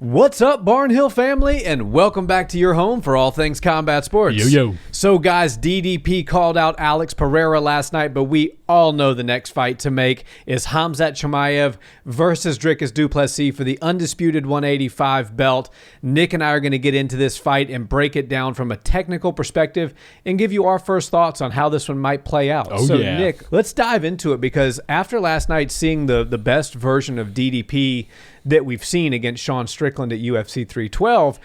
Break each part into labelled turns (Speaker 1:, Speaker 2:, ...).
Speaker 1: What's up, Barnhill family, and welcome back to your home for all things combat sports.
Speaker 2: Yo.
Speaker 1: So, guys, DDP called out Alex Pereira last night, but we all know the next fight to make is Khamzat Chimaev versus Dricus du Plessis for the undisputed 185 belt. Nick and I are going to get into this fight and break it down from a technical perspective and give you our first thoughts on how this one might play out. Nick, let's dive into it, because after last night seeing the best version of DDP that we've seen against Sean Strickland at UFC 312,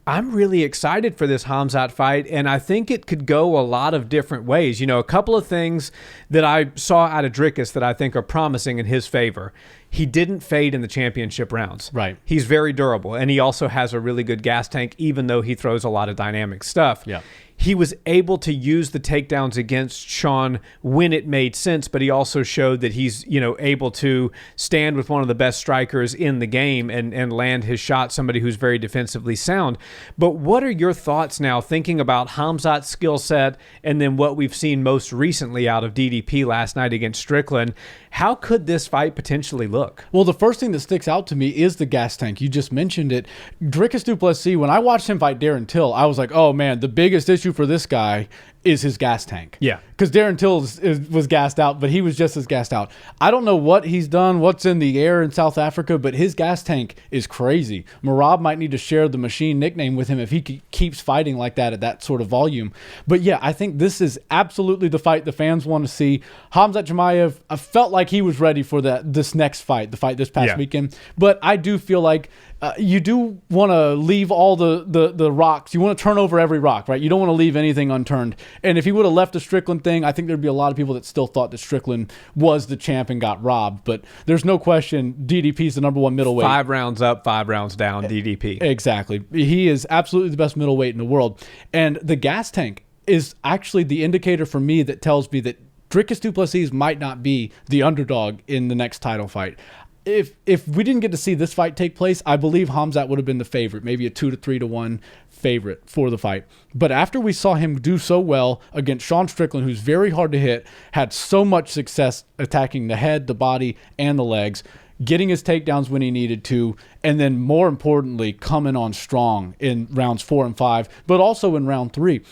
Speaker 1: I'm really excited for this Khamzat fight, and I think it could go a lot of different ways. You know, a couple of things that I saw out of Dricus that I think are promising in his favor. He didn't fade in the championship rounds.
Speaker 2: Right.
Speaker 1: He's very durable, and he also has a really good gas tank, even though he throws a lot of dynamic stuff.
Speaker 2: Yeah.
Speaker 1: He was able to use the takedowns against Sean when it made sense, but he also showed that he's, able to stand with one of the best strikers in the game and land his shot, somebody who's very defensively sound. But what are your thoughts now, thinking about Khamzat's skill set and then what we've seen most recently out of DDP last night against Strickland? How could this fight potentially look?
Speaker 2: Well, the first thing that sticks out to me is the gas tank. You just mentioned it. Dricus du Plessis, when I watched him fight Darren Till, I was like, oh man, the biggest issue for this guy is his gas tank.
Speaker 1: Yeah.
Speaker 2: Because Darren Till was gassed out, but he was just as gassed out. I don't know what he's done, what's in the air in South Africa, but his gas tank is crazy. Marab might need to share the machine nickname with him if he keeps fighting like that at that sort of volume. But yeah, I think this is absolutely the fight the fans want to see. Khamzat Chimaev, I felt like he was ready for this next fight, the fight this past weekend. But I do feel like you do want to leave all the rocks. You want to turn over every rock, right? You don't want to leave anything unturned. And if he would have left the Strickland thing, I think there'd be a lot of people that still thought that Strickland was the champ and got robbed. But there's no question DDP's the number one middleweight.
Speaker 1: 5 rounds up, 5 rounds down, DDP.
Speaker 2: Exactly. He is absolutely the best middleweight in the world. And the gas tank is actually the indicator for me that tells me that Dricus du Plessis might not be the underdog in the next title fight. If we didn't get to see this fight take place, I believe Khamzat would have been the favorite, maybe a 2 to 3 to 1 favorite for the fight. But after we saw him do so well against Sean Strickland, who's very hard to hit, had so much success attacking the head, the body, and the legs, getting his takedowns when he needed to, and then more importantly, coming on strong in rounds 4 and 5, but also in round 3.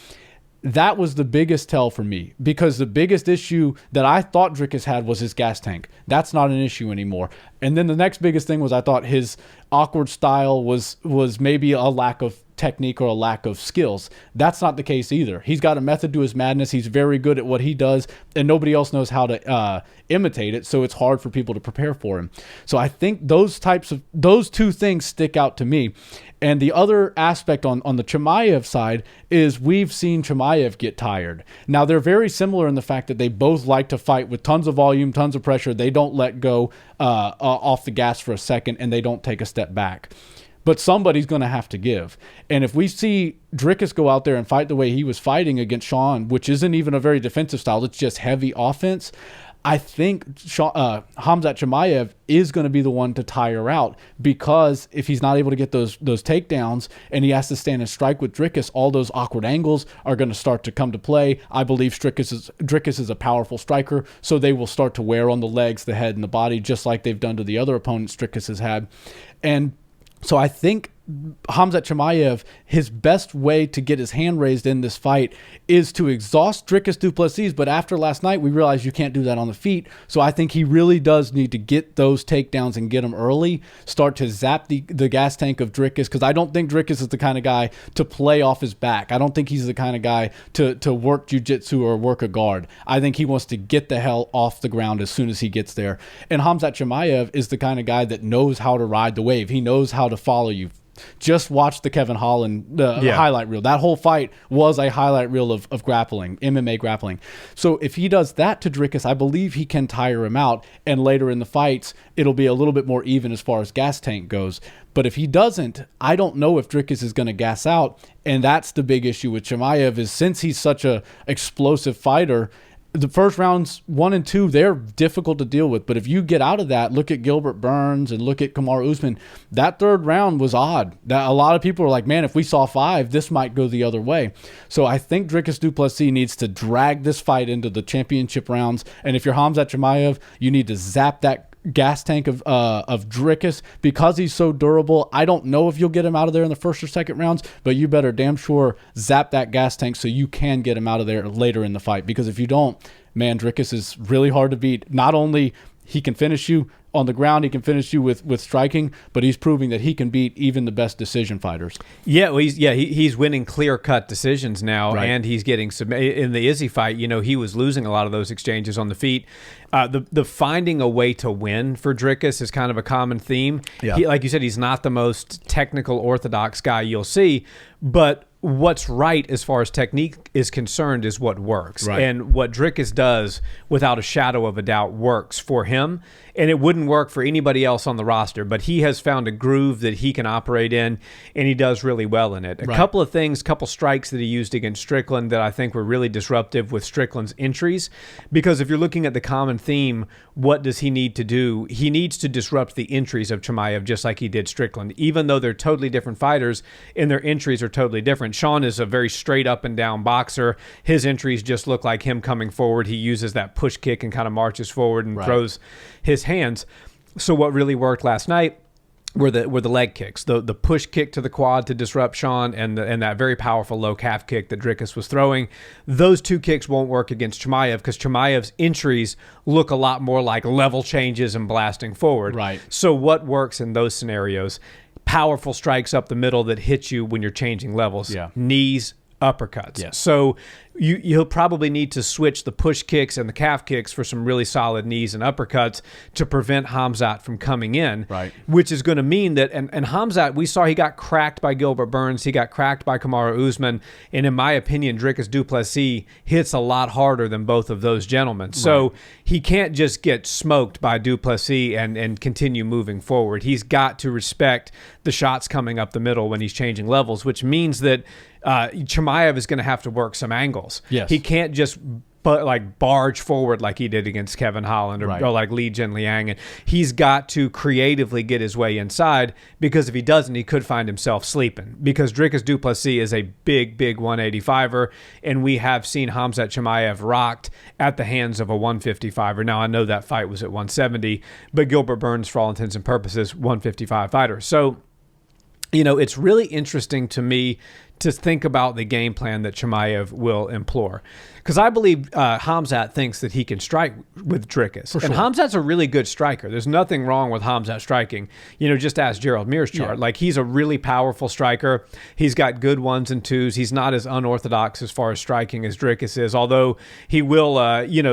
Speaker 2: That was the biggest tell for me, because the biggest issue that I thought Dricus had was his gas tank. That's not an issue anymore. And then the next biggest thing was I thought his awkward style was maybe a lack of technique or a lack of skills. That's not the case either. He's got a method to his madness. He's very good at what he does, and nobody else knows how to imitate it, so it's hard for people to prepare for him. So I think those two things stick out to me. And the other aspect on the Chimaev side is we've seen Chimaev get tired. Now, they're very similar in the fact that they both like to fight with tons of volume, tons of pressure. They don't let go off the gas for a second, and they don't take a step back. But somebody's going to have to give. And if we see Dricus go out there and fight the way he was fighting against Sean, which isn't even a very defensive style, it's just heavy offense, I think Khamzat Chimaev is going to be the one to tire out, because if he's not able to get those takedowns and he has to stand and strike with Dricus, all those awkward angles are going to start to come to play. I believe Dricus is a powerful striker, so they will start to wear on the legs, the head, and the body, just like they've done to the other opponents Dricus has had. And so I think Khamzat Chimaev, his best way to get his hand raised in this fight is to exhaust Dricus du Plessis. But after last night, we realized you can't do that on the feet. So I think he really does need to get those takedowns and get them early, start to zap the gas tank of Dricus, because I don't think Dricus is the kind of guy to play off his back. I don't think he's the kind of guy to work jiu-jitsu or work a guard. I think he wants to get the hell off the ground as soon as he gets there. And Khamzat Chimaev is the kind of guy that knows how to ride the wave. He knows how to follow you. Just watch the Kevin Holland highlight reel. That whole fight was a highlight reel of grappling, MMA grappling. So if he does that to Dricus, I believe he can tire him out. And later in the fights, it'll be a little bit more even as far as gas tank goes. But if he doesn't, I don't know if Dricus is going to gas out. And that's the big issue with Chimaev, is since he's such a explosive fighter, the first rounds 1 and 2, they're difficult to deal with. But if you get out of that, look at Gilbert Burns and look at Kamaru Usman. That third round was odd. That a lot of people are like, man, if we saw 5, this might go the other way. So I think Dricus du Plessis needs to drag this fight into the championship rounds. And if you're Khamzat Chimaev, you need to zap that gas tank of Dricus. Because he's so durable, I don't know if you'll get him out of there in the first or second rounds, but you better damn sure zap that gas tank so you can get him out of there later in the fight. Because if you don't, man, Dricus is really hard to beat. Not only he can finish you on the ground, he can finish you with striking, but he's proving that he can beat even the best decision fighters.
Speaker 1: Yeah, well, he's winning clear-cut decisions now,
Speaker 2: Right.
Speaker 1: and he's getting in the Izzy fight. He was losing a lot of those exchanges on the feet. The finding a way to win for Dricus is kind of a common theme.
Speaker 2: Yeah.
Speaker 1: Like you said, he's not the most technical, orthodox guy you'll see, but what's right as far as technique is concerned is what works.
Speaker 2: Right.
Speaker 1: And what Dricus does, without a shadow of a doubt, works for him. And it wouldn't work for anybody else on the roster, but he has found a groove that he can operate in, and he does really well in it. A
Speaker 2: Right.
Speaker 1: couple strikes that he used against Strickland that I think were really disruptive with Strickland's entries. Because if you're looking at the common theme, what does he need to do? He needs to disrupt the entries of Chimaev just like he did Strickland, even though they're totally different fighters and their entries are totally different. Sean is a very straight up and down boxer. His entries just look like him coming forward. He uses that push kick and kind of marches forward and
Speaker 2: Right.
Speaker 1: throws his hands. So what really worked last night were the leg kicks, the push kick to the quad to disrupt Sean, and that very powerful low calf kick that Dricus was throwing. Those two kicks won't work against Chimaev because Chimaev's entries look a lot more like level changes and blasting forward.
Speaker 2: Right.
Speaker 1: So what works in those scenarios? Powerful strikes up the middle that hit you when you're changing levels.
Speaker 2: Yeah.
Speaker 1: Knees, uppercuts.
Speaker 2: Yes.
Speaker 1: So you'll probably need to switch the push kicks and the calf kicks for some really solid knees and uppercuts to prevent Khamzat from coming in.
Speaker 2: Right.
Speaker 1: Which is going to mean that, and Khamzat, we saw he got cracked by Gilbert Burns. He got cracked by Kamaru Usman. And in my opinion, Dricus du Plessis hits a lot harder than both of those gentlemen. So he can't just get smoked by du Plessis and continue moving forward. He's got to respect the shots coming up the middle when he's changing levels, which means that Chimaev is going to have to work some angles.
Speaker 2: Yes.
Speaker 1: He can't just barge forward like he did against Kevin Holland or,
Speaker 2: Right.
Speaker 1: or like Li Jinliang. And he's got to creatively get his way inside, because if he doesn't, he could find himself sleeping, because Dricus du Plessis is a big 185er, and we have seen Khamzat Chimaev rocked at the hands of a 155er. Now, I know that fight was at 170, but Gilbert Burns, for all intents and purposes, 155 fighter. So, it's really interesting to me to think about the game plan that Chimaev will employ. Because I believe Khamzat thinks that he can strike with Dricus.
Speaker 2: For
Speaker 1: And
Speaker 2: sure.
Speaker 1: Khamzat's a really good striker. There's nothing wrong with Khamzat striking. Just ask Gerald Mears chart.
Speaker 2: Yeah.
Speaker 1: Like, he's a really powerful striker. He's got good ones and twos. He's not as unorthodox as far as striking as Dricus is, although he will,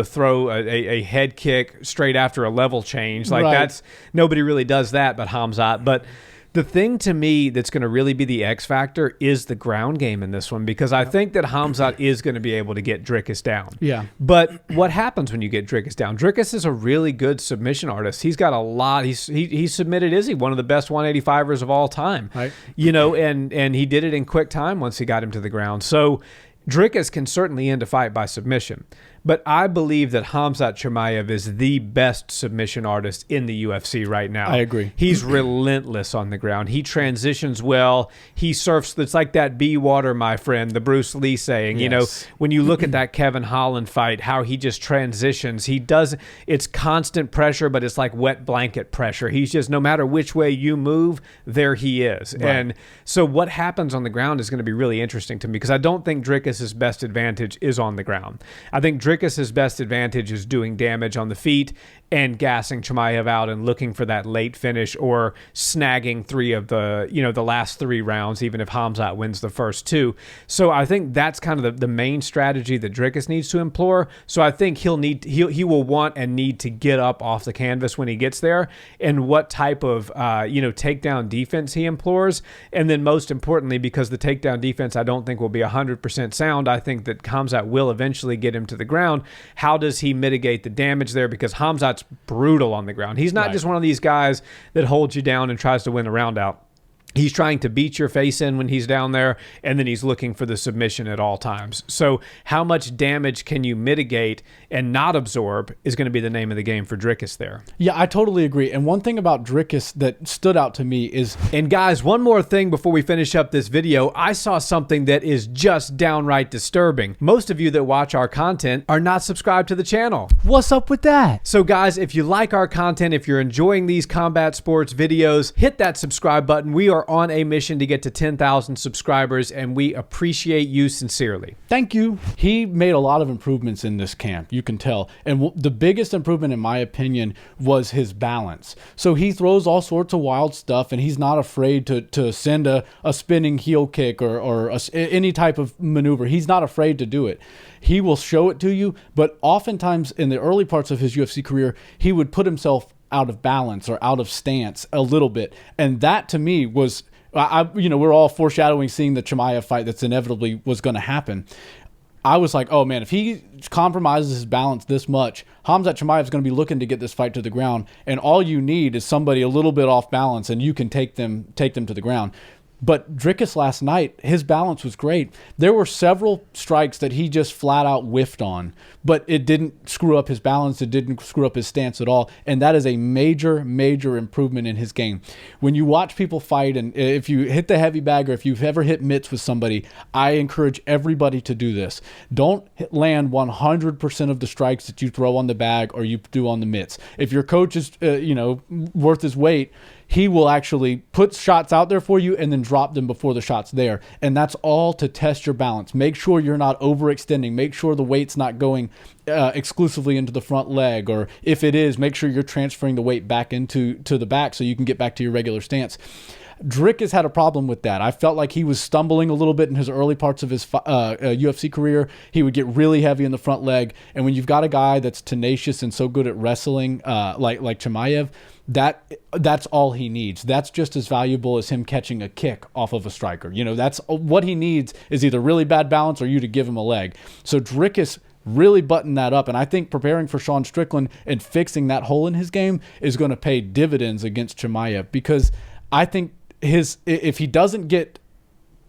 Speaker 1: throw a head kick straight after a level change. Like,
Speaker 2: Right.
Speaker 1: nobody really does that but Khamzat. But the thing to me that's going to really be the X factor is the ground game in this one, because I think that Khamzat is going to be able to get Dricus down.
Speaker 2: Yeah.
Speaker 1: But what happens when you get Dricus down? Dricus is a really good submission artist. He's got a lot. He submitted Izzy, one of the best 185ers of all time.
Speaker 2: Right.
Speaker 1: And he did it in quick time once he got him to the ground. So Dricus can certainly end a fight by submission. But I believe that Khamzat Chimaev is the best submission artist in the UFC right now.
Speaker 2: I agree.
Speaker 1: He's relentless on the ground. He transitions well. He surfs. It's like that be water, my friend, the Bruce Lee saying.
Speaker 2: Yes.
Speaker 1: When you look at that Kevin Holland fight, how he just transitions. It's constant pressure, but it's like wet blanket pressure. He's just, no matter which way you move, there he is.
Speaker 2: Right.
Speaker 1: And so what happens on the ground is going to be really interesting to me, because I don't think Dricus's best advantage is on the ground. I think Dricus's best advantage is doing damage on the feet and gassing Chimaev out and looking for that late finish, or snagging three of the last 3 rounds, even if Khamzat wins the first 2. So I think that's kind of the main strategy that Dricus needs to employ. So I think he will want and need to get up off the canvas when he gets there, and what type of takedown defense he employs. And then most importantly, because the takedown defense I don't think will be 100% sound, I think that Khamzat will eventually get him to the ground. How does he mitigate the damage there? Because Khamzat's brutal on the ground. He's not
Speaker 2: Right.
Speaker 1: just one of these guys that holds you down and tries to win a round out. He's trying to beat your face in when he's down there, and then he's looking for the submission at all times. So how much damage can you mitigate and not absorb is going to be the name of the game for Dricus there.
Speaker 2: Yeah, I totally agree. And one thing about Dricus that stood out to me is...
Speaker 1: And guys, one more thing before we finish up this video. I saw something that is just downright disturbing. Most of you that watch our content are not subscribed to the channel.
Speaker 2: What's up with that?
Speaker 1: So guys, if you like our content, if you're enjoying these combat sports videos, hit that subscribe button. We are on a mission to get to 10,000 subscribers, and we appreciate you sincerely.
Speaker 2: Thank you. He made a lot of improvements in this camp, you can tell. And the biggest improvement, in my opinion, was his balance. So he throws all sorts of wild stuff, and he's not afraid to send a spinning heel kick or any type of maneuver. He's not afraid to do it. He will show it to you, but oftentimes in the early parts of his UFC career, he would put himself out of balance or out of stance a little bit. And that to me was... we're all foreshadowing seeing the Chimaev fight that's inevitably was going to happen. I was like, oh man, if he compromises his balance this much, Khamzat Chimaev is going to be looking to get this fight to the ground, and all you need is somebody a little bit off balance, and you can take them to the ground. But Dricus last night, his balance was great. There were several strikes that he just flat out whiffed on, but it didn't screw up his balance. It didn't screw up his stance at all. And that is a major, major improvement in his game. When you watch people fight, and if you hit the heavy bag or if you've ever hit mitts with somebody, I encourage everybody to do this. Don't land 100% of the strikes that you throw on the bag or you do on the mitts. If your coach is, worth his weight, he will actually put shots out there for you and then drop them before the shot's there. And that's all to test your balance. Make sure you're not overextending. Make sure the weight's not going exclusively into the front leg. Or if it is, make sure you're transferring the weight back into the back so you can get back to your regular stance. Dricus had a problem with that. I felt like he was stumbling a little bit in his early parts of his UFC career. He would get really heavy in the front leg. And when you've got a guy that's tenacious and so good at wrestling like Chimaev, that's all he needs. That's just as valuable as him catching a kick off of a striker. That's what he needs is either really bad balance or you to give him a leg. So Dricus really buttoned that up, and I think preparing for Sean Strickland and fixing that hole in his game is going to pay dividends against Chimaev, because I think if he doesn't get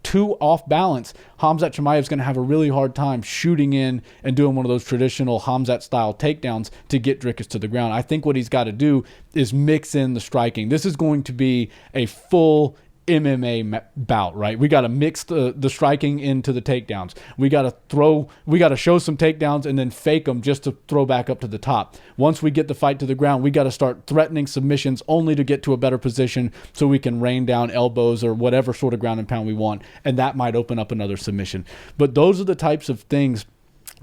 Speaker 2: too off balance, Khamzat Chimaev is going to have a really hard time shooting in and doing one of those traditional Khamzat style takedowns to get Dricus to the ground. I think what he's got to do is mix in the striking. This is going to be a full MMA bout, right? We got to mix the striking into the takedowns. We got to show some takedowns and then fake them just to throw back up to the top. Once we get the fight to the ground, we got to start threatening submissions only to get to a better position so we can rain down elbows or whatever sort of ground and pound we want. And that might open up another submission. But those are the types of things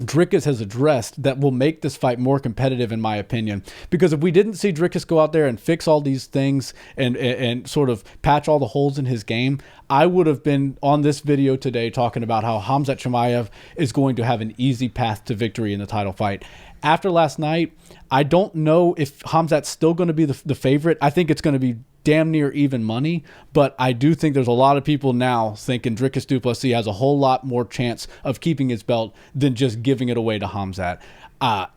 Speaker 2: Dricus has addressed that will make this fight more competitive, in my opinion. Because if we didn't see Dricus go out there and fix all these things and sort of patch all the holes in his game, I would have been on this video today talking about how Khamzat Chimaev is going to have an easy path to victory in the title fight. After last night, I don't know if Khamzat's still going to be the favorite. I think it's going to be damn near even money, but I do think there's a lot of people now thinking Dricus du Plessis has a whole lot more chance of keeping his belt than just giving it away to Khamzat.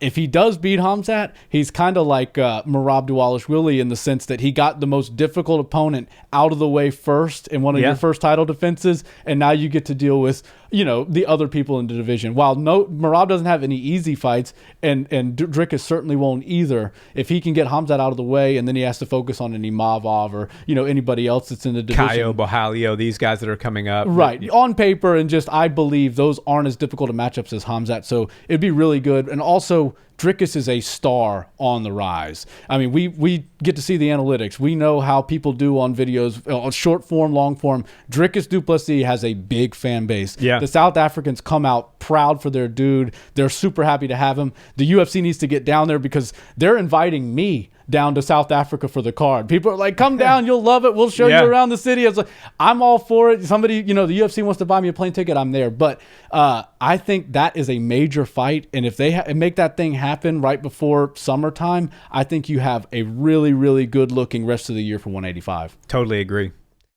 Speaker 2: If he does beat Khamzat, he's kind of like Merab Dvalishvili in the sense that he got the most difficult opponent out of the way first in one of your first title defenses, and now you get to deal with the other people in the division. While Merab doesn't have any easy fights, and Dricus certainly won't either. If he can get Khamzat out of the way, and then he has to focus on an Imavov or anybody else that's in the division,
Speaker 1: Caio Borralho, these guys that are coming up,
Speaker 2: right? On paper, and just I believe those aren't as difficult of matchups as Khamzat, so it'd be really good. And also, Dricus is a star on the rise. I mean, we get to see the analytics. We know how people do on videos, short form, long form. Dricus du Plessis has a big fan base.
Speaker 1: Yeah.
Speaker 2: The South Africans come out proud for their dude. They're super happy to have him. The UFC needs to get down there because they're inviting me down to South Africa for the card. People are like, come down, you'll love it. We'll show you around the city. I was like, I'm all for it. Somebody, the UFC wants to buy me a plane ticket, I'm there. But I think that is a major fight. And if they make that thing happen right before summertime, I think you have a really, really good looking rest of the year for 185.
Speaker 1: Totally agree.